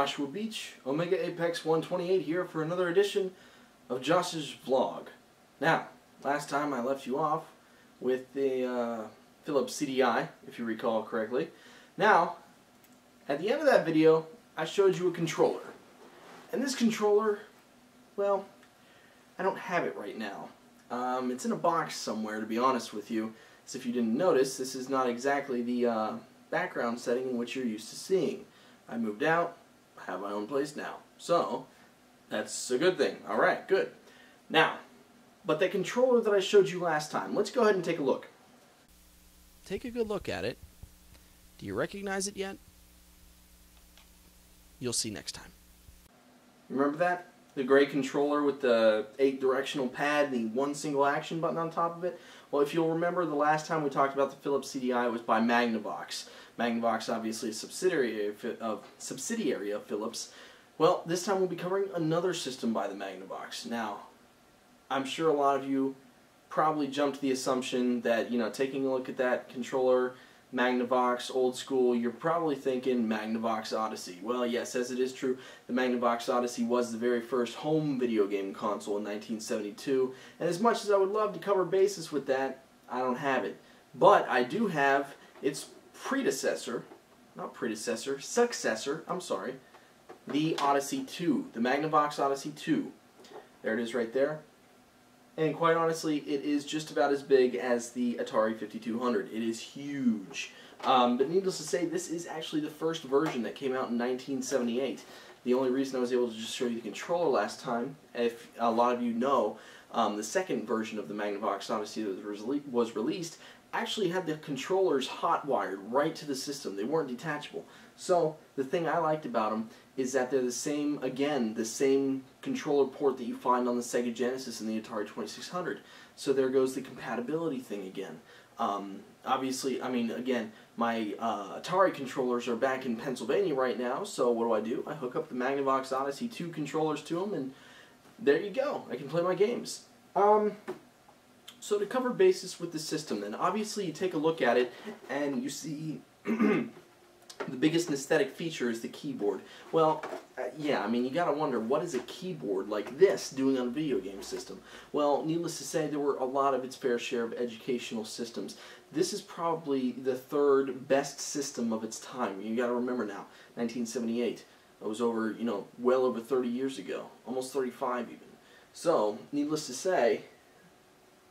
Joshua Beach, Omega Apex 128 here for another edition of Josh's Vlog. Now, last time I left you off with the Philips CDI, if you recall correctly. Now, at the end of that video, I showed you a controller. And this controller, well, I don't have it right now. It's in a box somewhere, to be honest with you. So if you didn't notice, this is not exactly the background setting in which you're used to seeing. I moved out, I have my own place now. So, that's a good thing. Alright, good. Now, but the controller that I showed you last time, let's go ahead and take a look. Take a good look at it. Do you recognize it yet? You'll see next time. Remember that? The gray controller with the 8-directional pad and the one single action button on top of it? Well, if you'll remember, the last time we talked about the Philips CDI, it was by Magnavox. Magnavox, obviously a subsidiary of Philips. Well, this time we'll be covering another system by the Magnavox. Now, I'm sure a lot of you probably jumped to the assumption that, you know, taking a look at that controller, Magnavox, old school, you're probably thinking Magnavox Odyssey. Well, yes, as it is true, the Magnavox Odyssey was the very first home video game console in 1972, and as much as I would love to cover bases with that, I don't have it. But I do have its successor, I'm sorry, the Odyssey 2, the Magnavox Odyssey 2. There it is right there. And quite honestly, it is just about as big as the Atari 5200. It is huge. But needless to say, this is actually the first version that came out in 1978. The only reason I was able to just show you the controller last time, if a lot of you know, the second version of the Magnavox Odyssey that was released actually had the controllers hot-wired right to the system. They weren't detachable. So, the thing I liked about them is that they're the same, again, the same controller port that you find on the Sega Genesis and the Atari 2600. So there goes the compatibility thing again. Obviously, I mean, again, my Atari controllers are back in Pennsylvania right now, so what do? I hook up the Magnavox Odyssey 2 controllers to them, and there you go. I can play my games. So to cover bases with the system, then, obviously you take a look at it, and you see the biggest aesthetic feature is the keyboard. Well, yeah, I mean, you gotta wonder, what is a keyboard like this doing on a video game system? Well, needless to say, there were a lot of its fair share of educational systems. This is probably the third best system of its time. You gotta remember now, 1978. That was over, you know, well over 30 years ago. Almost 35 even. So, needless to say,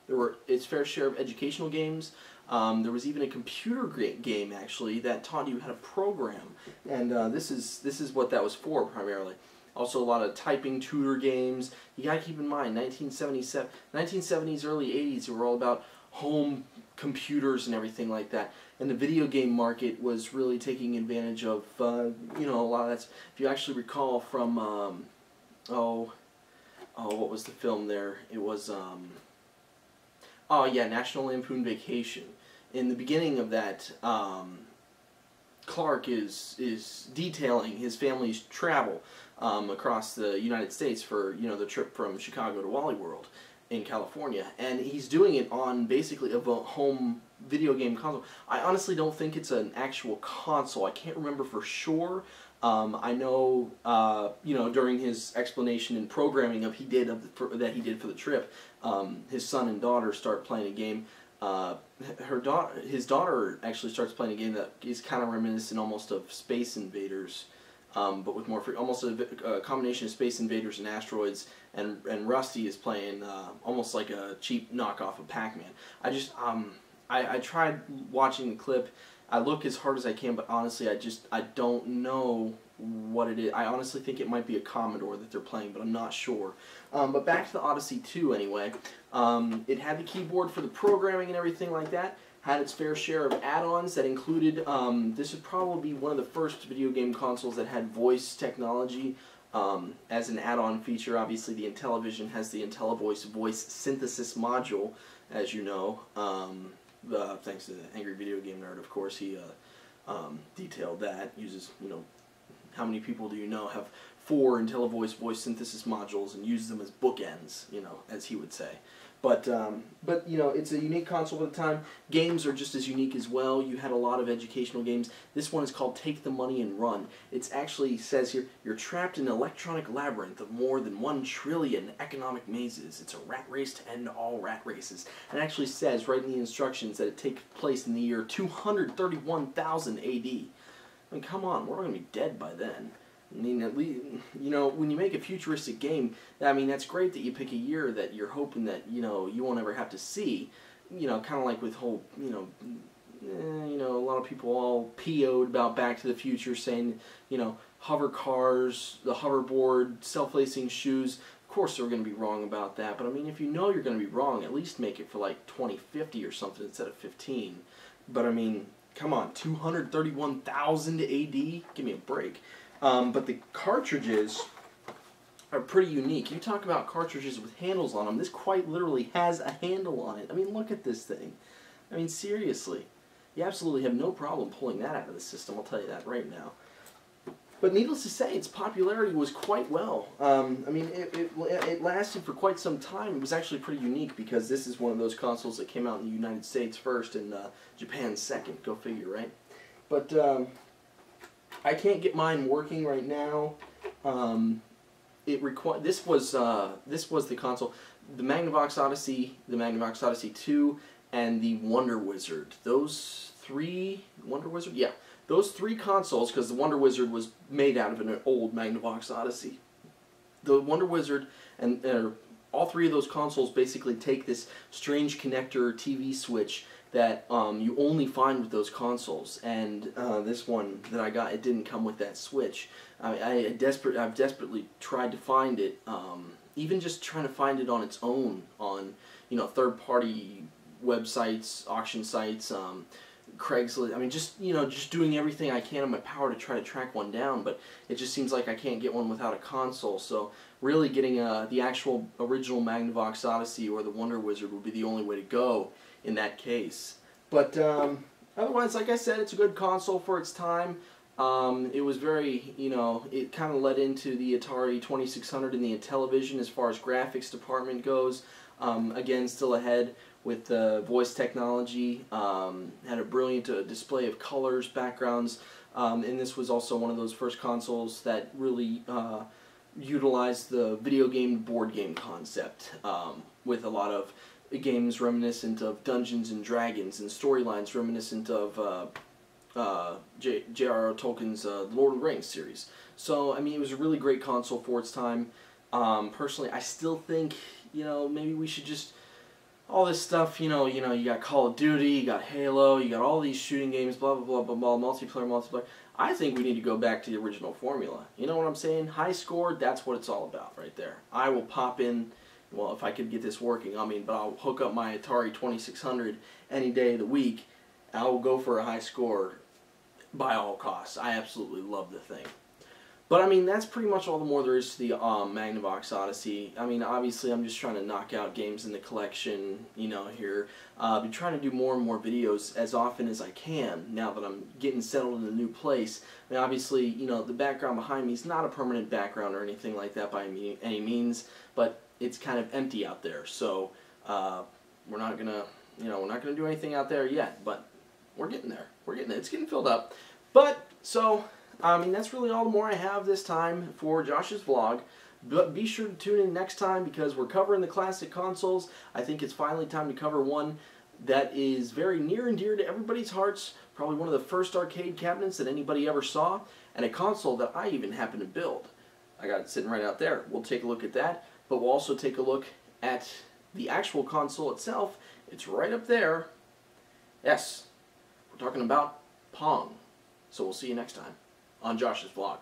there were its fair share of educational games. There was even a computer game actually that taught you how to program, and this is what that was for primarily. Also a lot of typing tutor games. You gotta keep in mind, 1970s, early 80s, they were all about home computers and everything like that. And the video game market was really taking advantage of you know, a lot of that's. If you actually recall from what was the film there? It was oh yeah, National Lampoon Vacation. In the beginning of that, Clark is detailing his family's travel across the United States for, you know, the trip from Chicago to Wally World in California, and he's doing it on basically a home video game console. I honestly don't think it's an actual console. I can't remember for sure. I know, you know, during his explanation and programming that he did for the trip, his son and daughter start playing a game. His daughter actually starts playing a game that is kind of reminiscent almost of Space Invaders, but with more almost a combination of Space Invaders and Asteroids. And Rusty is playing almost like a cheap knockoff of Pac-Man. I tried watching the clip. I look as hard as I can, but honestly, I don't know what it is. I honestly think it might be a Commodore that they're playing, but I'm not sure. But back to the Odyssey 2 anyway. It had the keyboard for the programming and everything like that. Had its fair share of add-ons that included, this would probably be one of the first video game consoles that had voice technology as an add-on feature. Obviously, the Intellivision has the IntelliVoice voice synthesis module, as you know. Thanks to the Angry Video Game Nerd, of course, he detailed that. Uses, you know, how many people do you know have 4 IntelliVoice voice synthesis modules and use them as bookends, you know, as he would say. But you know, it's a unique console at the time. Games are just as unique as well. You had a lot of educational games. This one is called Take the Money and Run. It actually says here, you're trapped in an electronic labyrinth of more than 1 trillion economic mazes. It's a rat race to end all rat races. And it actually says right in the instructions that it takes place in the year 231,000 AD. I mean, come on, we're going to be dead by then. I mean, at least, you know, when you make a futuristic game, I mean, that's great that you pick a year that you're hoping that, you know, you won't ever have to see. You know, kind of like with whole, you know, a lot of people all PO'd about Back to the Future, saying, you know, hover cars, the hoverboard, self-lacing shoes. Of course, they're going to be wrong about that. But I mean, if you know you're going to be wrong, at least make it for like 2050 or something instead of 15. But I mean, come on, 231,000 AD? Give me a break. But the cartridges are pretty unique. You talk about cartridges with handles on them. This quite literally has a handle on it. I mean, look at this thing. I mean, seriously. You absolutely have no problem pulling that out of the system, I'll tell you that right now. But needless to say, its popularity was quite well. I mean, it lasted for quite some time. It was actually pretty unique because this is one of those consoles that came out in the United States first and Japan second. Go figure, right? But I can't get mine working right now. This was the console, the Magnavox Odyssey, the Magnavox Odyssey 2, and the Wonder Wizard. Those three, Wonder Wizard, yeah, those 3 consoles, because the Wonder Wizard was made out of an old Magnavox Odyssey. The Wonder Wizard and all 3 of those consoles basically take this strange connector TV switch that you only find with those consoles, and this one that I got, it didn't come with that switch. I've desperately tried to find it, even just trying to find it on its own on, you know, third-party websites, auction sites, Craigslist. I mean, just, you know, just doing everything I can in my power to try to track one down, but it just seems like I can't get one without a console. So really getting the actual original Magnavox Odyssey or the Wonder Wizard would be the only way to go in that case. But otherwise, like I said, it's a good console for its time. It was very, you know, it kind of led into the Atari 2600 in the Intellivision as far as graphics department goes. Again, still ahead with voice technology. Had a brilliant display of colors, backgrounds, and this was also one of those first consoles that really utilized the video game board game concept, with a lot of games reminiscent of Dungeons and Dragons and storylines reminiscent of J.R.R. Tolkien's The Lord of the Rings series. So, I mean, it was a really great console for its time. Personally, I still think, you know, maybe we should just, all this stuff, you know, you got Call of Duty, you got Halo, you got all these shooting games, blah, blah, blah, blah, blah, multiplayer. I think we need to go back to the original formula. You know what I'm saying? High score, that's what it's all about right there. I will pop in, well, if I could get this working, I mean, but I'll hook up my Atari 2600 any day of the week, and I will go for a high score by all costs. I absolutely love the thing. But, I mean, that's pretty much all the more there is to the Magnavox Odyssey. I mean, obviously, I'm just trying to knock out games in the collection, you know, here. I've been trying to do more and more videos as often as I can now that I'm getting settled in a new place. I mean, obviously, you know, the background behind me is not a permanent background or anything like that by any means, but it's kind of empty out there. So, we're not gonna, you know, we're not gonna do anything out there yet, but we're getting there. We're getting there. It's getting filled up. But, so, I mean, that's really all the more I have this time for Josh's vlog. But be sure to tune in next time because we're covering the classic consoles. I think it's finally time to cover one that is very near and dear to everybody's hearts. Probably one of the first arcade cabinets that anybody ever saw. And a console that I even happened to build. I got it sitting right out there. We'll take a look at that. But we'll also take a look at the actual console itself. It's right up there. Yes, we're talking about Pong. So we'll see you next time on Josh's vlog.